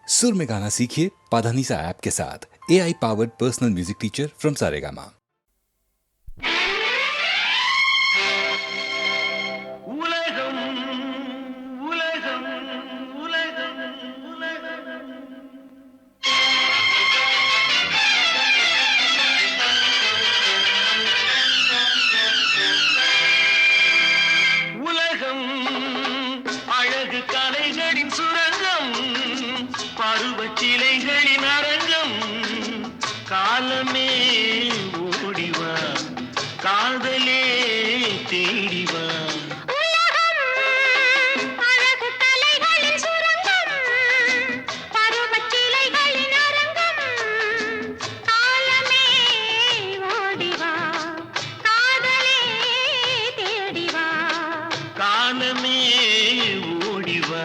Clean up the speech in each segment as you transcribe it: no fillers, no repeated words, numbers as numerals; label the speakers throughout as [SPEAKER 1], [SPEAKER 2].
[SPEAKER 1] सुर में गाना सीखिए पाधानीसा ऐप के साथ। AI powered personal music teacher from Saregama.
[SPEAKER 2] பருவச்சிலைகளின் அரங்கம் காலமே ஓடிவா காதலே தேடிவா காலமே ஓடிவா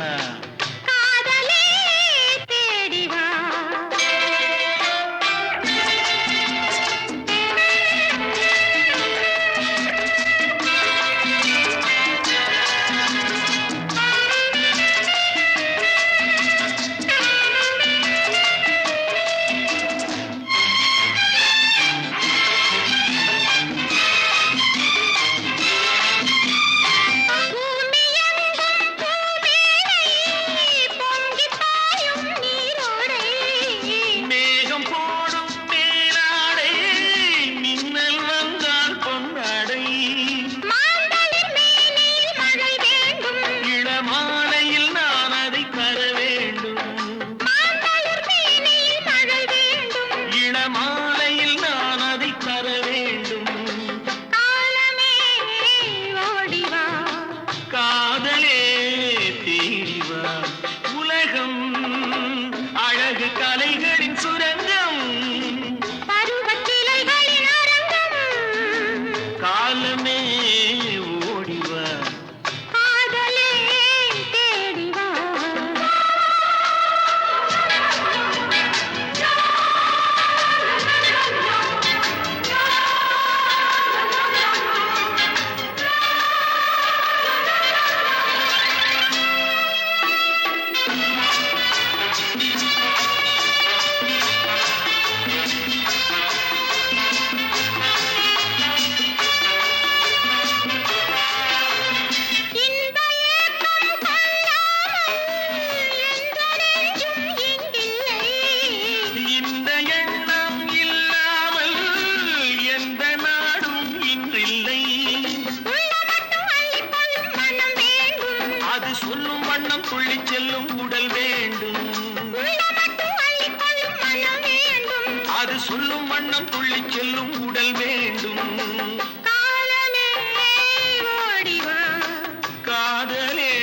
[SPEAKER 2] கலைகளின் சுரங்கம் பருவச்சிலைகளின் அரங்கம் காலமே ஓடிவா காதலே தேடிவா சொல்லும் வண்ணம் துள்ளி செல்லும் உடல் வேண்டும் அது சொல்லும் வண்ணம் துள்ளி செல்லும் உடல் வேண்டும் காலமே ஓடிவா காதலே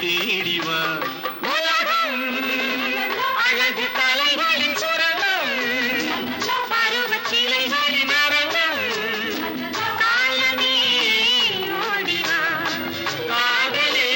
[SPEAKER 2] தேடிவா அழகு கலைகளின் சுரங்கம் பருவச்சிலைகளின் அரங்கம் காலமே ஓடிவா காதலே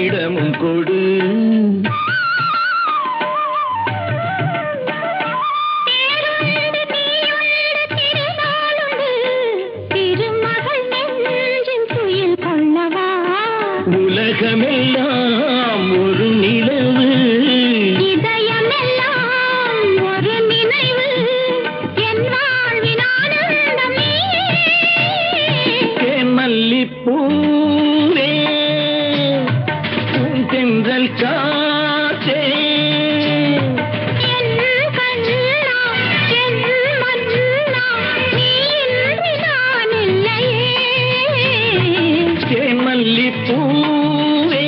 [SPEAKER 3] இடமும் கொடு. உலகமெல்லாம் ஒரு நிலவு,
[SPEAKER 2] இதயமெல்லாம் ஒரு நினைவு, என் வாழ்வின் ஆனந்தமே.
[SPEAKER 3] மல்லிப்பூவே தென்றல் காற்றே,
[SPEAKER 2] என் கண்ணா என் மன்னா, நீ இன்றி நான் இல்லையே.
[SPEAKER 3] மல்லிப்பூவே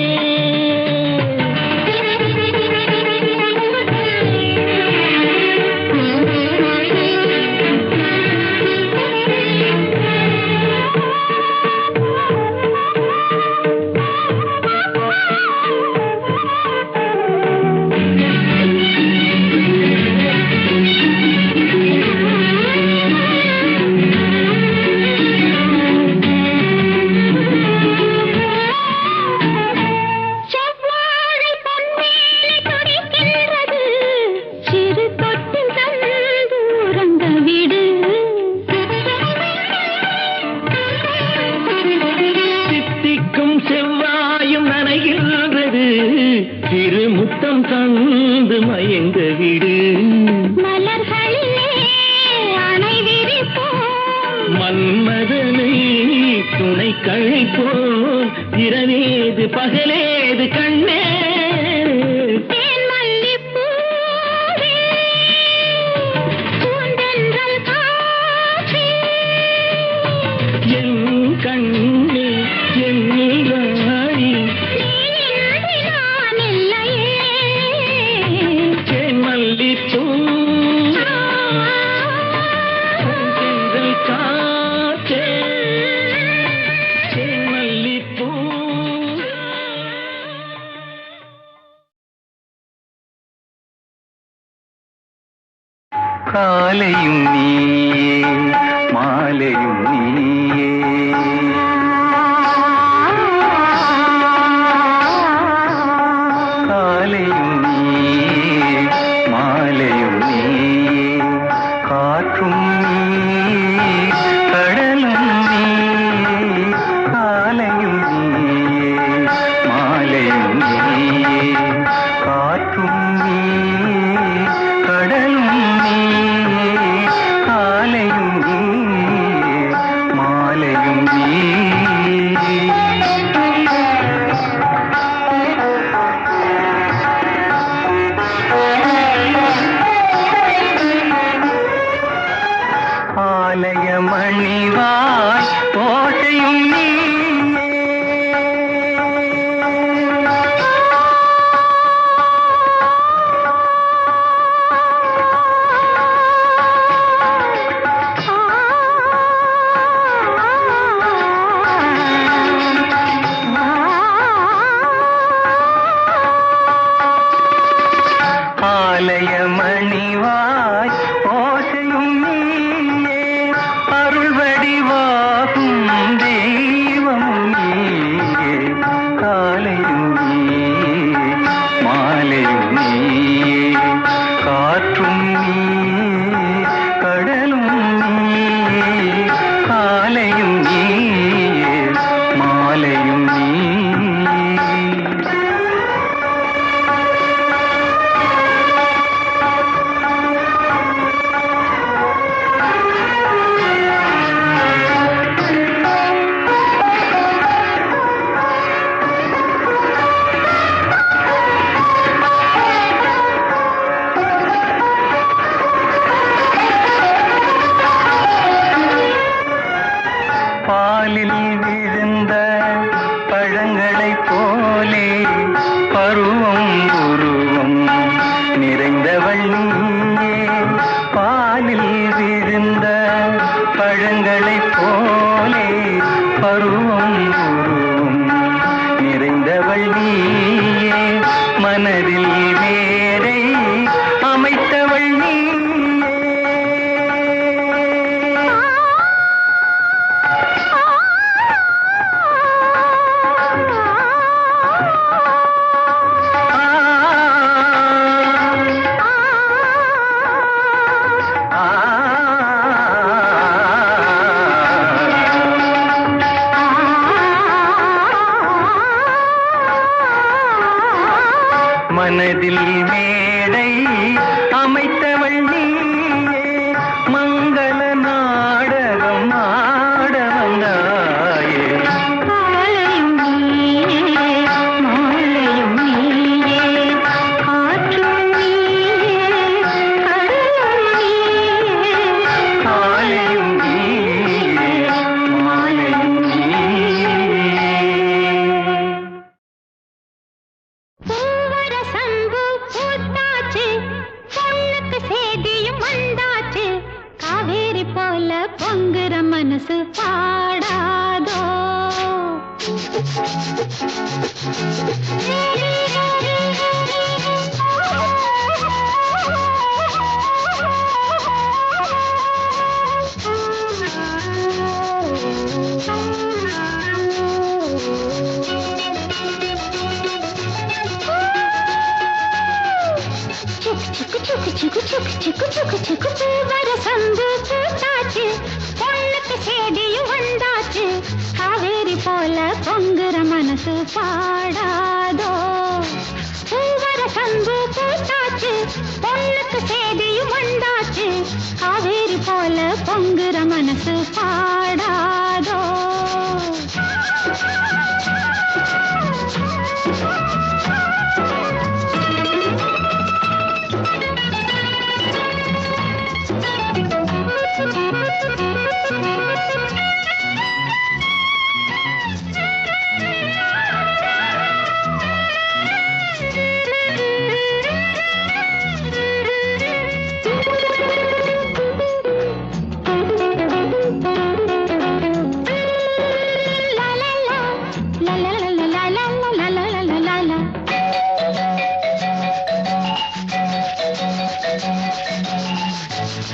[SPEAKER 2] செவ்வாழை பொன்மேனி துடிக்கின்றது, சிறு தொட்டில் தந்து உறங்க விடு.
[SPEAKER 3] சித்திக்கும் செவ்வாயும் நனைகின்றது, சிறு முத்தம் தந்து மயங்க விடு.
[SPEAKER 2] மலர்களிலே அணை விரிப்போம்,
[SPEAKER 3] மன்மதனை துணை கழைப்போம், இரவேது பகலேது கண்ணே.
[SPEAKER 2] தேன் மல்லிப்பூவே, பூந்தென்றல் காற்றே,
[SPEAKER 3] என் கண்ணே என் ராணி,
[SPEAKER 2] நீ இன்றி நான் இல்லையே.
[SPEAKER 3] தேன் மல்லிப்பூ தென்றல் காற்றே, தேன் மல்லிப்பூ. காலையும் நீயே மாலையும் நீயே, காலையும் நீயே மாலையும் நீயே, காற்றும் நீயே கடலும் நீயே, காலையும் நீயே மாலையும் நீயே, காற்றும் நீயே கடலும் நீயே, காலையும் நீயே மாலையும் நீயே. ஆலய மணிவாய் கோட்டையும் நீயே, ஆலய மணிவாய் ஓசையும் நீயே, அருள் வடிவாகும் தெய்வம் நீயே, காலையும் நீயே மாலையும் நீயே, காற்றும் நீயே கடலும் நீயே, காலையும் நீயே மாலையும் நீயே. பாலில் விழுந்த பழங்களைப் போலே பருவம் உருவம் நிறைந்தவள் நீயே, பாலில் விழுந்த பழங்களைப் போலே பருவம் உருவம் நிறைந்தவள் நீயே, மனதில் மேடை அமைத்தவள் நீயே. மனதில் மேடை அமைத்தவள் நீயே மங்கள நாடகம் ஆட வந்தாயே
[SPEAKER 2] காலையும் நீயே மாலையும் நீயே காற்றும் நீயே கடலும் நீயே
[SPEAKER 3] காலையும் நீயே மாலையும் நீயே
[SPEAKER 2] பூவர சம்பு பூத்தாச்சு பொண்ணுக்கு சேதியும் வந்தாச்சு காவேரி போல பொங்குற மனசு பாடாதோ பூவர சம்பு பூத்தாச்சு பொண்ணுக்கு சேதியும் வந்தாச்சு காவேரி போல பொங்குற மனசு பாடாதோ பூவர சம்பு பூத்தாச்சு பொண்ணுக்கு சேதியும் வந்தாச்சு காவேரி போல பொங்குற மனசு பாடாதோ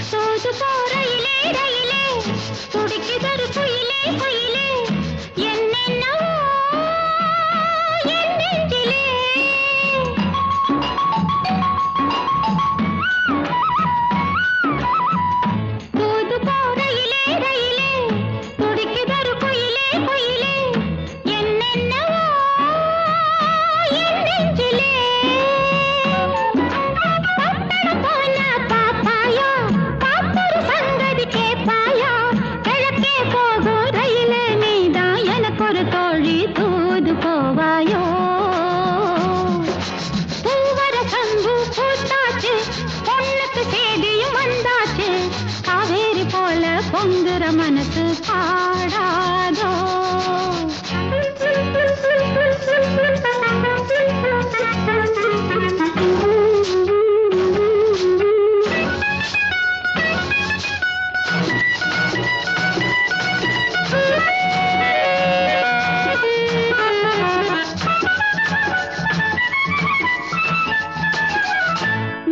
[SPEAKER 2] சோது போறையிலே ரயிலே துடிக்குதொரு குயிலே குயிலே என்னென்னவோ என் நெஞ்சிலே சோது போறையிலே ரயிலே துடிக்குதொரு குயிலே குயிலே என்னென்னவோ என் நெஞ்சிலே பட்டணம் போன பாப்பாயா பாப்பொரு சங்கதி கேப்பாயா கிழக்கே போகும் ரயிலே நீதான் எனக்கொரு தோழி தூது போவாயோ பூவர சம்பு பூத்தாச்சு பொண்ணுக்கு சேதியும் வந்தாச்சு காவேரி போல பொங்குற மனசு பாடாதோ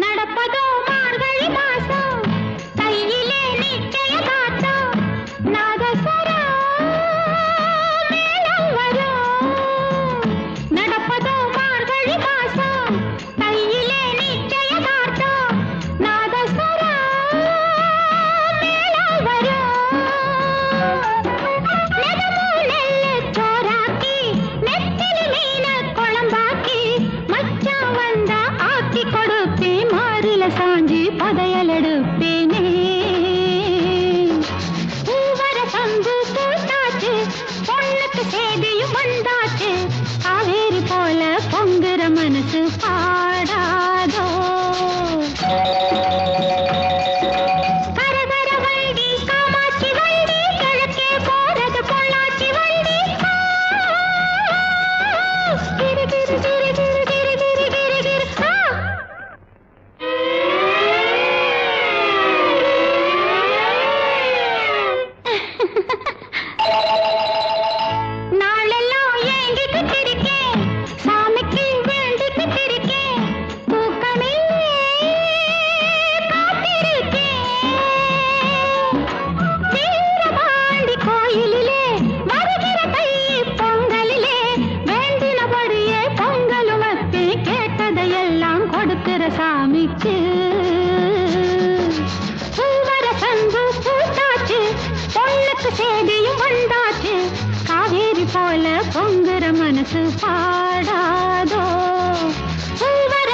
[SPEAKER 2] நடப்பதோ மார்கழி மாசம் கையிலே நிச்சயதார்த்தம் நாதஸ்வரம் மேளம் வரும் நடப்பதோ மார்கழி மாசம் கையிலே நிச்சயதார்த்தம் நாதஸ்வரம் மேளம் வரும் நெதமோ நெல்லு சோறாக்கி நெத்திலி மீன குழம்பாக்கி மச்சான் வந்தா ஆக்கி கொடுப்பே மாறில சாஞ்சி பதையல் எடுப்பேனே பூவர சம்பு பூத்தாச்சு பொண்ணுக்கு சேதியும் வந்தாச்சு காவேரி போல பொங்குற மனசு பாடாதோ கரகர வண்டி காமாட்சி வண்டி கிழக்கே போறது பொள்ளாச்சி வண்டி கிரு கிரு கிரு கிரு கிரு கிரு கிரு கிரு நாளெல்லாம் ஏங்கிக்கிட்டு இருக்கேன் சாமிக்கு வேண்டிக்கிட்டு இருக்கேன் தூக்கமில்லே காத்திருக்கேன் வீரபாண்டி கோயிலிலே வருகிற தை பொங்கலிலே வேண்டினபடியே பொங்கலும் வச்சு கேட்டதையெல்லாம் கொடுக்கிற சாமிக்கு பூவர சம்பு பூத்தாச்சு பொண்ணுக்கு சேதியும் வந்தாச்சு காவேரி போல பொங்குற மனசு பாடாதோ பூவர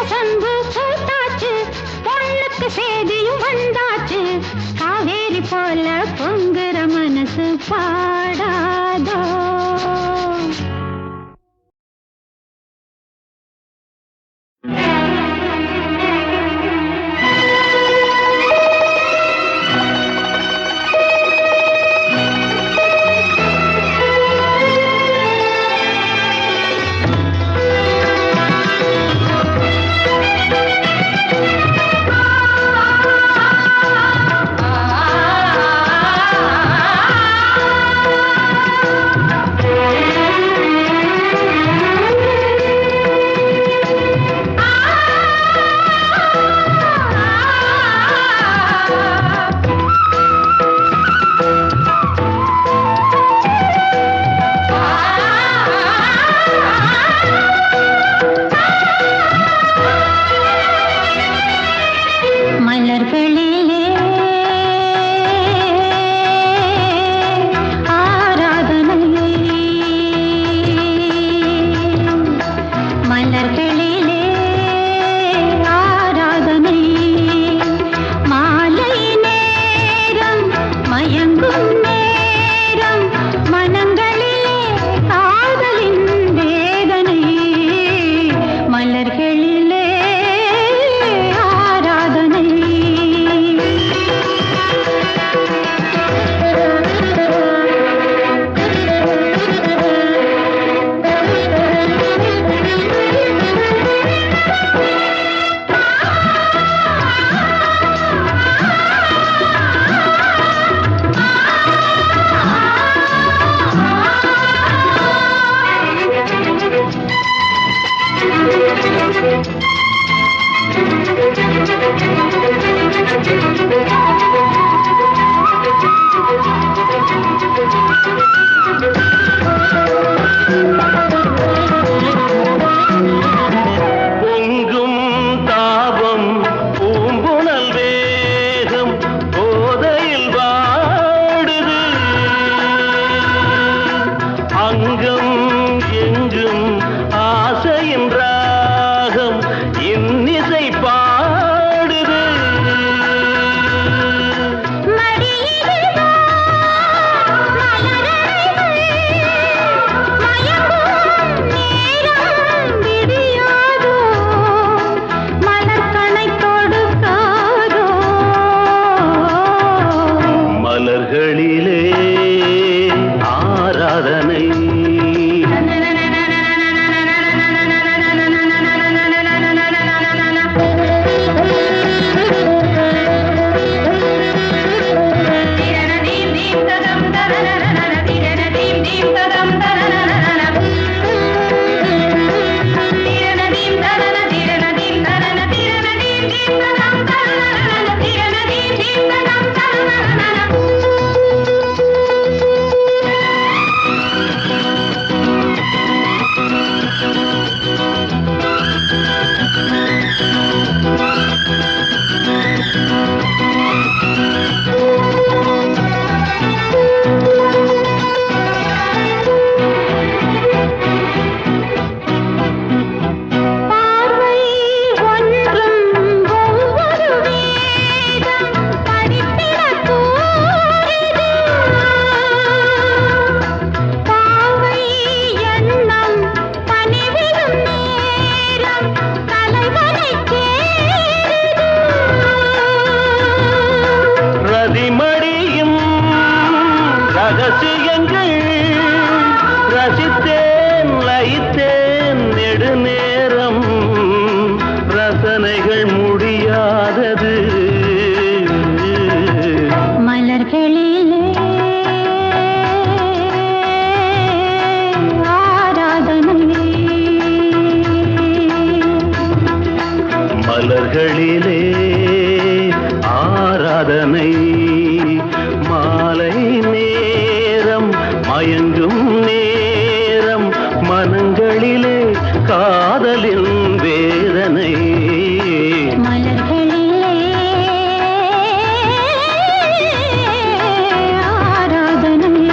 [SPEAKER 3] மலர்களிலே ஆராதனை மாலை நேரம் மயங்கும் நேரம் மனங்களிலே காதலின் வேதனை
[SPEAKER 2] மலர்களிலே ஆராதனை.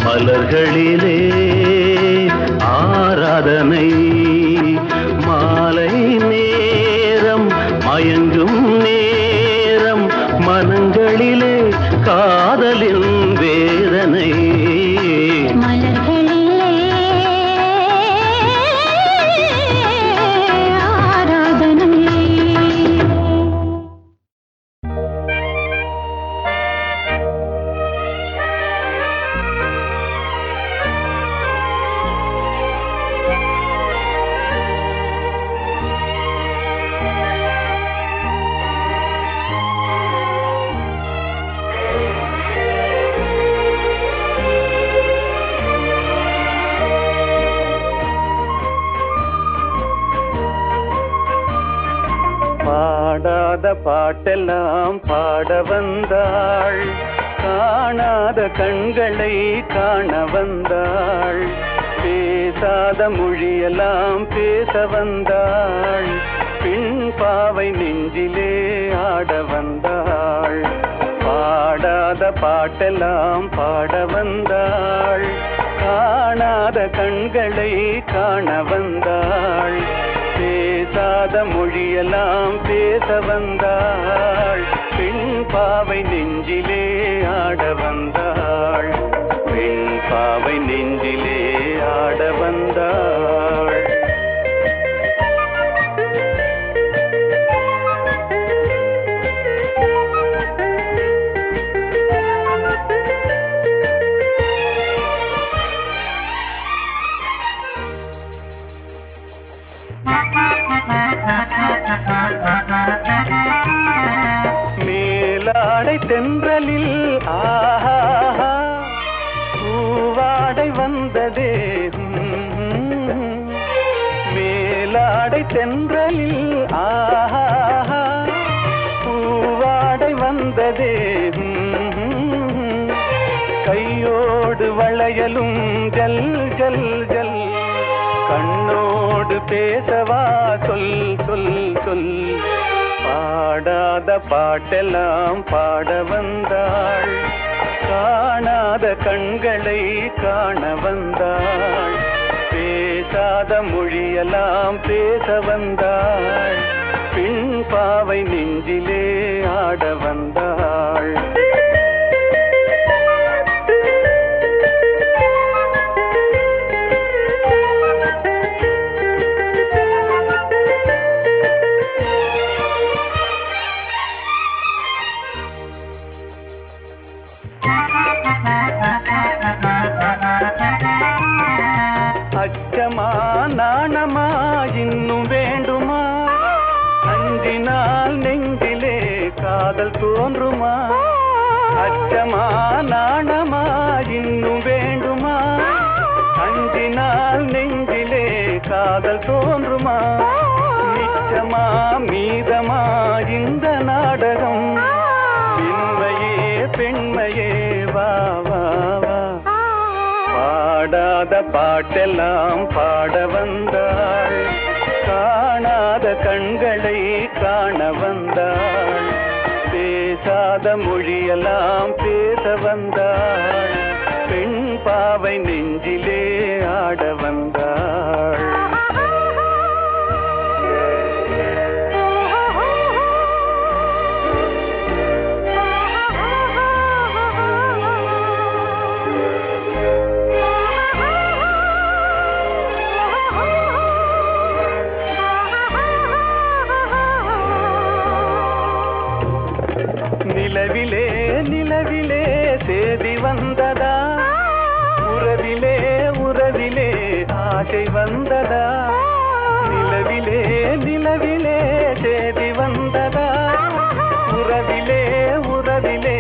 [SPEAKER 3] மலர்களிலே ஆராதனை மாலை நேரம் மயங்கும் நேரம் மனங்களிலே காதலின் வேதனை
[SPEAKER 2] மலர்களிலே
[SPEAKER 3] பாடாத பாட்டெல்லாம் பாட வந்தாள், காணாத கண்களை காண வந்தாள், பேசாத மொழியெல்லாம் பேச வந்தாள், பின் பாவை நெஞ்சிலே ஆட வந்தாள், பாடாத பாட்டெல்லாம் பாட வந்தாள், காணாத கண்களை காண வந்தாள், பேசாத மொழியெல்லாம் பேச வந்தாள், பெண் பாவை நெஞ்சிலே ஆட வந்தாள், பெண் பாவை நெஞ்சிலே ஆட வந்தாள். மேலாடை தென்றலில் ஆஹா பூவாடை வந்ததே, மேலாடை தென்றலில் ஆஹா பூவாடை வந்ததே, கையோடு வளையலும் ஜல் ஜல் ஜல், கண்ணோடு பேசவா சொல் சொல் சொல், பாடாத பாட்டெல்லாம் பாட வந்தாள், காணாத கண்களை காண வந்தாள், பேசாத மொழியெல்லாம் பேச வந்தாள், பின் பாவை நெஞ்சிலே ஆட வந்தாள். அச்சமா நாணமா இன்னும் வேண்டுமா, அஞ்சினால் நெஞ்சிலே காதல் தோன்றுமா, அச்சமா நாணமா இன்னும் வேண்டுமா, அஞ்சினால் நெஞ்சிலே காதல் தோன்றுமா, நிச்சமா மீதமா இந்த நாடகம், பெண்மையே பெண்மையே வா வா வா, பாடாத பாட்டெல்லாம் பாட வந்தாள், காணாத கண்களை காண வந்தாள், பேசாத மொழியெல்லாம் பேச வந்தாள், பெண் பாவை நெஞ்சிலே ஆட வந்தாள். நிலவிலே நிலவிலே சேதி வந்ததா, உறவிலே உறவிலே ஆசை வந்ததா, நிலவிலே நிலவிலே சேதி வந்ததா, உறவிலே உறவிலே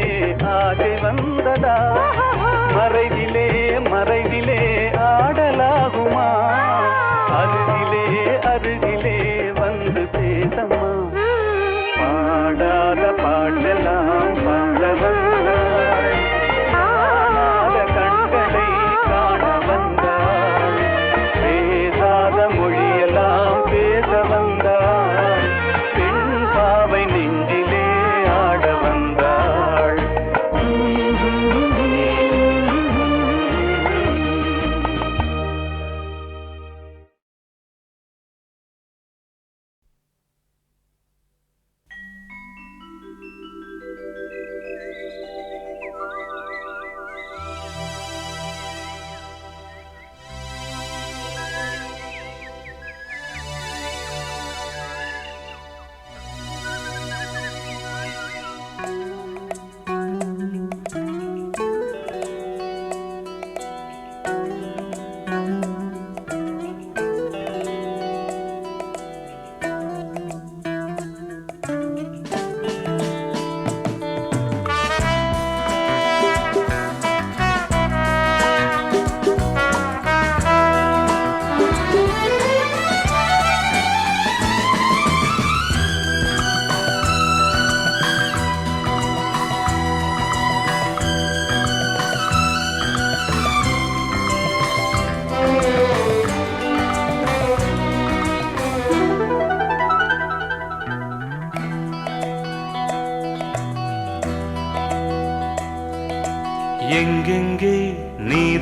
[SPEAKER 3] ஆசை வந்ததா, மறைவிலே மறைவிலே ஆடலாகுமா, அருகிலே அருகிலே வந்து பேசம்மா, பாடாத பாட்டெல்லாம் பாட வந்தாள், காணாத கண்களை காண வந்தாள், பேசாத மொழியெல்லாம் பேச வந்தாள், பெண் பாவை நெஞ்சிலே ஆட வந்தாள்.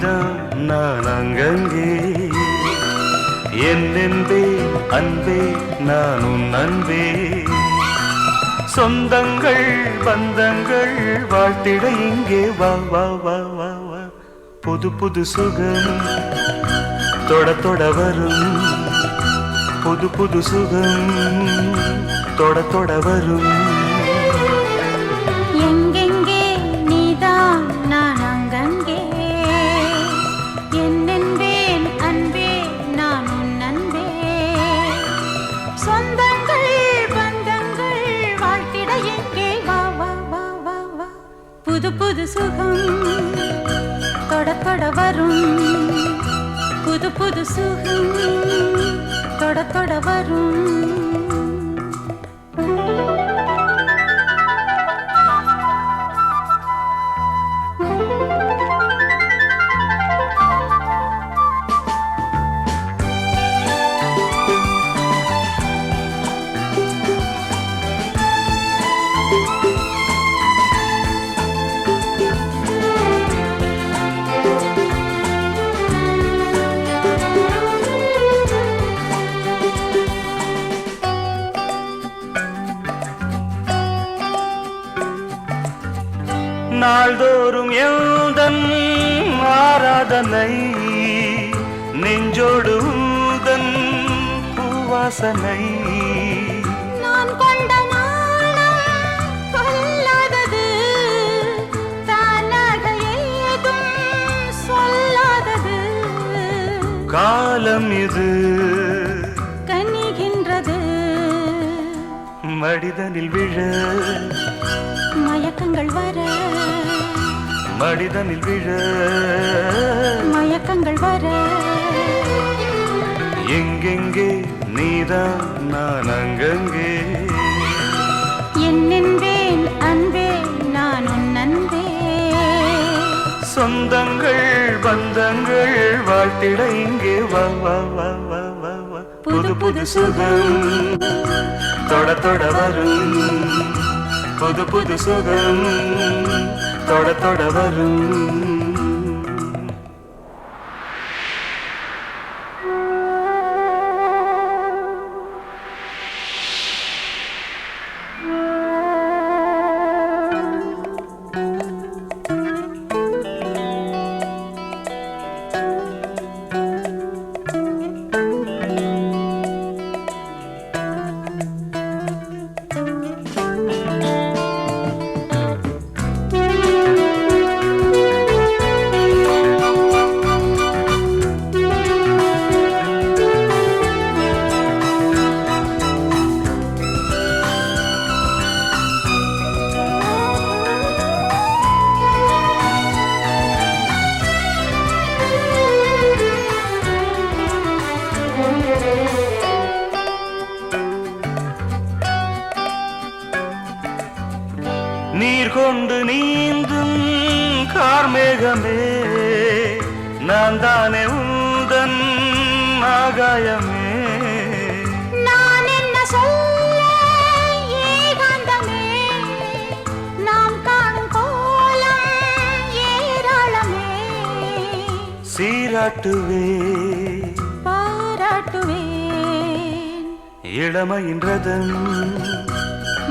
[SPEAKER 3] நீதான் நான் அங்கங்கே என் அன்பே அன்பே நான் உன் அன்பே சொந்தங்கள் பந்தங்கள் வாழ்த்திட இங்கே வா வா வா வா வா புது புது சுகம் தொட தொட வரும் புது புது சுகம் தொட தொட வரும்
[SPEAKER 2] எங்கெங்கே நீதான் நான் அங்கங்கே என் என்பேன் அன்பே நான் உன் அன்பே சொந்தங்கள் பந்தங்கள் வாழ்த்திட எங்கே வா வா வா வா வா புது புது சுகம் தொட தொட வரும் புது புது சுகம் தொட தொட வரும்
[SPEAKER 3] நாள்தோறும் எழுதன் ஆராதனை நெஞ்சோடு ஊதன் பூவாசனை
[SPEAKER 2] நான் கொண்ட நாணம் கொல்லாதது தானாக ஏதும் சொல்லாதது
[SPEAKER 3] காலம் இது
[SPEAKER 2] கனிகின்றது
[SPEAKER 3] மடிதனில் விழ
[SPEAKER 2] மயக்கங்கள் வர
[SPEAKER 3] மடிதனில் விழ
[SPEAKER 2] மயக்கங்கள் வர
[SPEAKER 3] எங்கெங்கே நீதான் நான் அங்கங்கே
[SPEAKER 2] என் என்பேன் அன்பே நான் உன் அன்பே
[SPEAKER 3] சொந்தங்கள் பந்தங்கள் வாழ்த்திட இங்கே வா வா வா வா வா வா புது புது சுகம் தொட தொட வரும் புது புது சுகம் தொட தொட வரும் நீர் கொண்டு நீந்தும் கார்மேகமே நான் தானே உந்தன் ஆகாயமே
[SPEAKER 2] நான் என்ன சொல்ல ஏகாந்தமே நாம் காணும் கோலம் ஏராளமே
[SPEAKER 3] சீராட்டுவே
[SPEAKER 2] பாராட்டுவேன்
[SPEAKER 3] இளமையின் ரதம்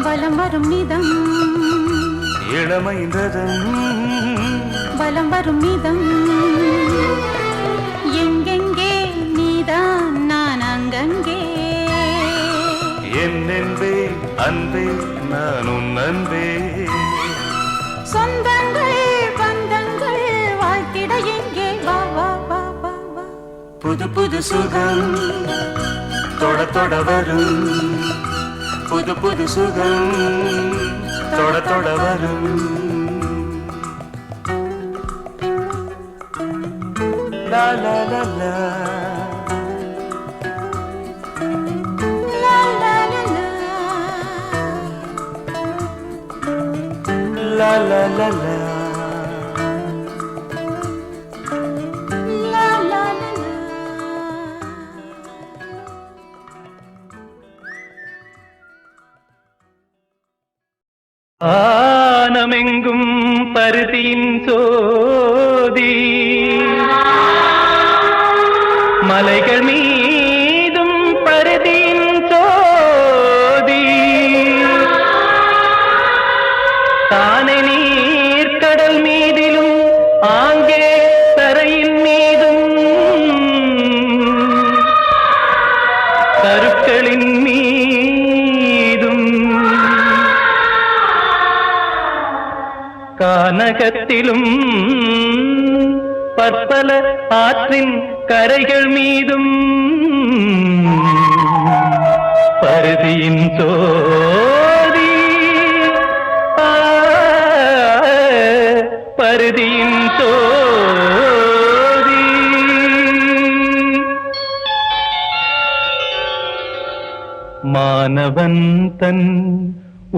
[SPEAKER 2] வலம் வரும் நிதம்
[SPEAKER 3] இளமையின் ரதம்
[SPEAKER 2] வலம் வரும் நிதம் எங்கெங்கே நீதான் நான் அங்கங்கே
[SPEAKER 3] என் அன்பே அன்பே நான் உன் அன்பே
[SPEAKER 2] சொந்தங்கள் பந்தங்கள் வாழ்த்திட எங்கே வா வா வா வா வா
[SPEAKER 3] புது புது சுகம் தொட தொட வரும் புது புது சுகம் தொட தொட வரும் லா லா லா லா
[SPEAKER 2] லா லா லா
[SPEAKER 3] லா லா லா லா
[SPEAKER 2] லா லா லா
[SPEAKER 3] ஆனமெங்கும் பருதியின் சோதி மலைகள் மீதும் பருதியின் சோதி தானே நீர்க்கடல் மீதிலும் ஆங்கே தரையின் மீதும் கருக்களின் மீதும் கானகத்திலும் பற்பல ஆற்றின் கரைகள் மீதும் பருதியின் சோதி பருதியின் சோதி மானவன் தன்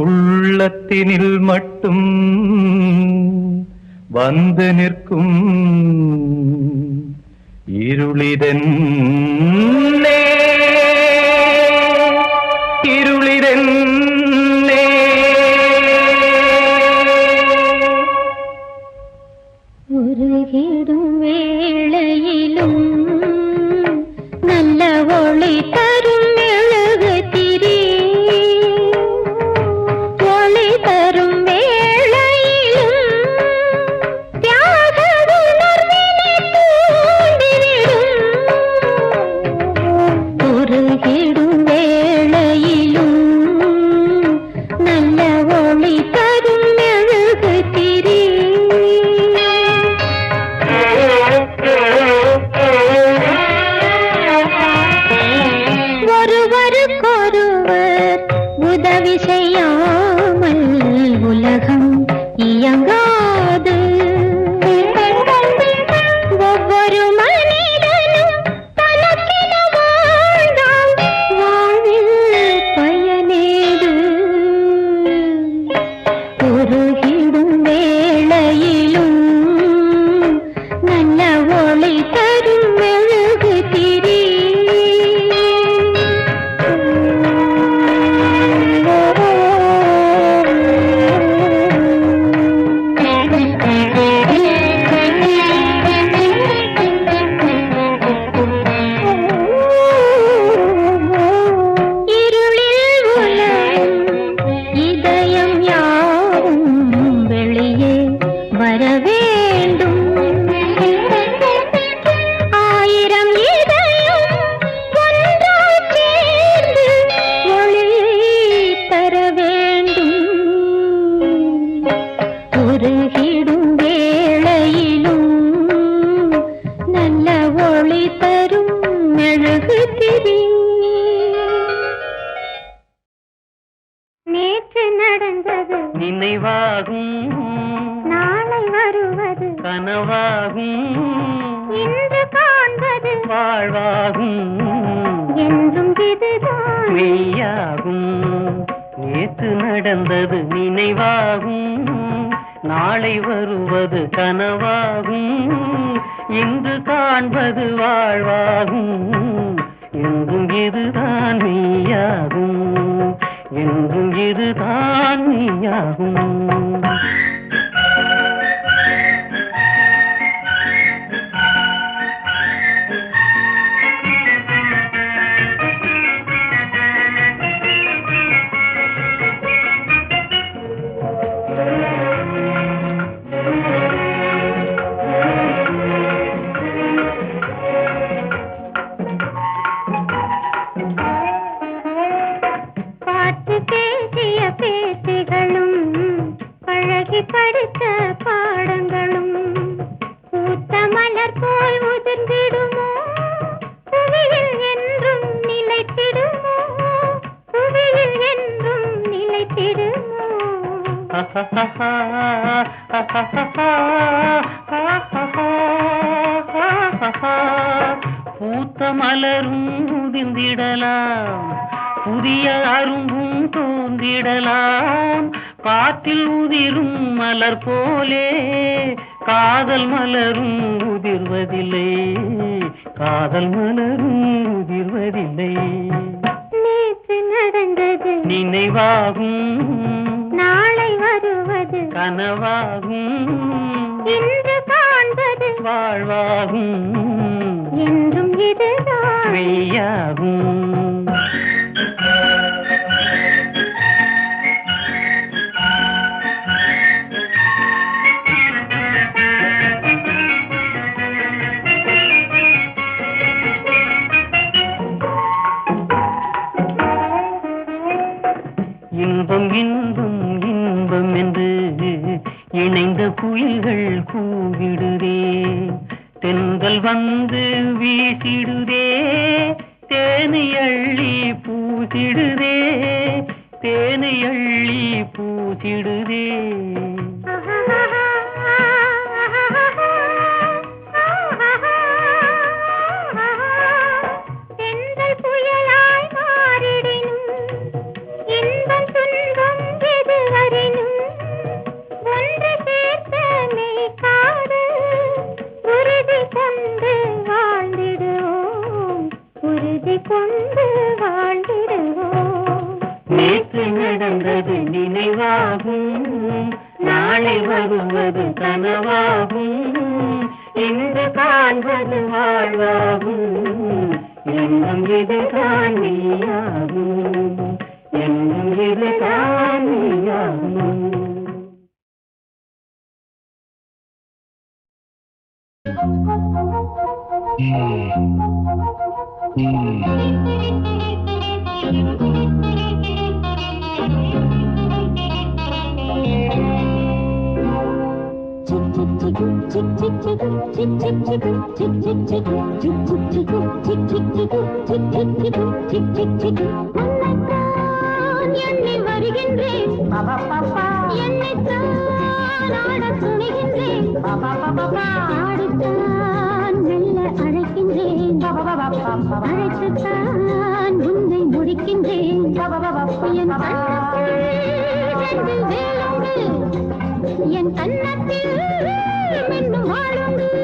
[SPEAKER 3] உள்ளத்தினில் மட்டும் வந்து நிற்கும் இருளிதென்னே இருளிதென்னே
[SPEAKER 2] உருகிடும் வேளையிலும் நல்ல ஒளி தரும் மெழுகுதிரி ஒளி தரும் வேளையிலும் தியாக உணர்வினை தூண்டிவிடும் உருகிடும் வேளையிலும் நல்ல ஒளி தரும் மெழுகுதிரி ஒருவருக்கொருவர் உதவி செய்யாமல் உலகம் இயங்காது ஒவ்வொரு மனிதனும் தனக்கென வாழ்ந்தால் வாழ்வில் பயனேது உருகிடும் வேளையிலும் நல்ல ஒளி தரும் மெழுகுதிரி இருளில் உலவும் இதயம் யாவும் வெளியே வர வேண்டும் ஆயிரம் இதயம் ஒன்றாய் சேர்ந்து ஒளி தர வேண்டும் உருகிடும் வேளையிலும் நல்ல ஒளி தரும் மெழுகுதிரி நேற்று நடந்தது
[SPEAKER 3] நினைவாகும்
[SPEAKER 2] நாளை வருவது
[SPEAKER 3] கனவாகும்
[SPEAKER 2] இன்று காண்பது
[SPEAKER 3] வாழ்வாகும்
[SPEAKER 2] என்றும் இதுதான்
[SPEAKER 3] மெய்யாகும் நேற்று நடந்தது நினைவாகும் நாளை வருவது கனவாகும் இன்று காண்பது வாழ்வாகும் என்றும் இதுதான் மெய்யாகும் என்றும் இதுதான் மெய்யாகும்
[SPEAKER 2] பார்த்து பேசிய பேச்சுகளும் பழகி படித்த பாடங்களும் பூத்த மலர் போல் உதிர்ந்திடுமோ புவியில் என்றும் நிலைத்திடுமோ புவியில் என்றும் நிலைத்திடுமோ
[SPEAKER 3] பூத்த மலரும் உதிர்ந்திடலாம் புதிய அரும்பும் தோன்றிடலாம் காற்றில் உதிரும் மலர் போலே காதல் மலரும் உதிர்வதில்லை காதல் மலரும் உதிர்வதில்லை
[SPEAKER 2] நேற்று நடந்தது
[SPEAKER 3] நினைவாகும்
[SPEAKER 2] நாளை வருவது
[SPEAKER 3] கனவாகும்
[SPEAKER 2] இன்று காண்பது
[SPEAKER 3] வாழ்வாகும்
[SPEAKER 2] என்றும் இதுதான்
[SPEAKER 3] மெய்யாகும். இன்பம் இன்பம் இன்பம் என்று இணைந்த குயில்கள் கூவிடுதே, தென்றல் வந்து வீசிடுதே, தேனை அள்ளி பூசிடுதே, தேனை அள்ளி பூசிடுதே. நேற்று நடந்தது நினைவாகும், நாளை வருவது கனவாகும், இன்று காண்பது வாழ்வாகும், எண்ணம் இது காணியாகும், எண்ணம் இது காணியாகும்.
[SPEAKER 2] எண்ணி வருகின்றேன் என்னைத்தான் ஆட துணிகின்றேன், ஆடித்தான் மெல்ல அழைக்கின்றேன், அழைத்துத்தான் உன்னை முடிக்கின்றேன். என் கண்ணத்தில் வேலுண்டு, என் கண்ணத்தில் மின்னும் வாழுண்டு.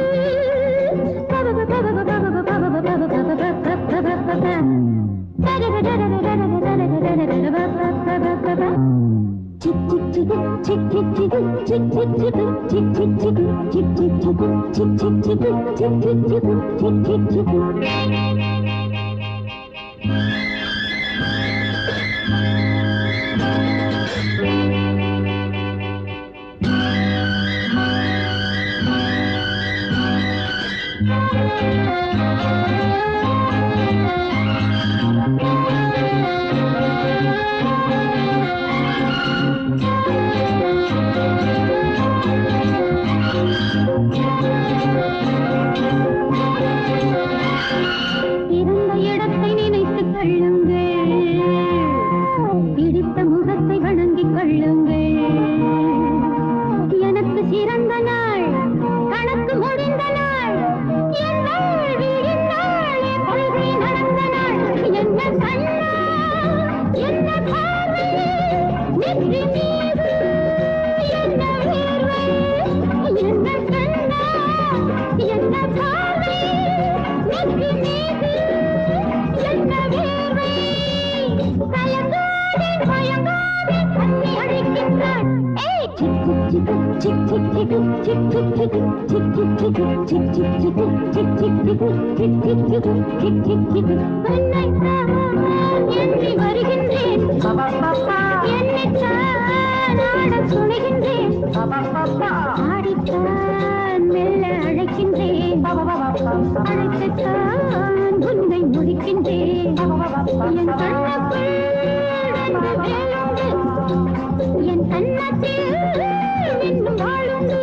[SPEAKER 2] என் கண்ணத்தில் இன்னும் வாழுண்டு.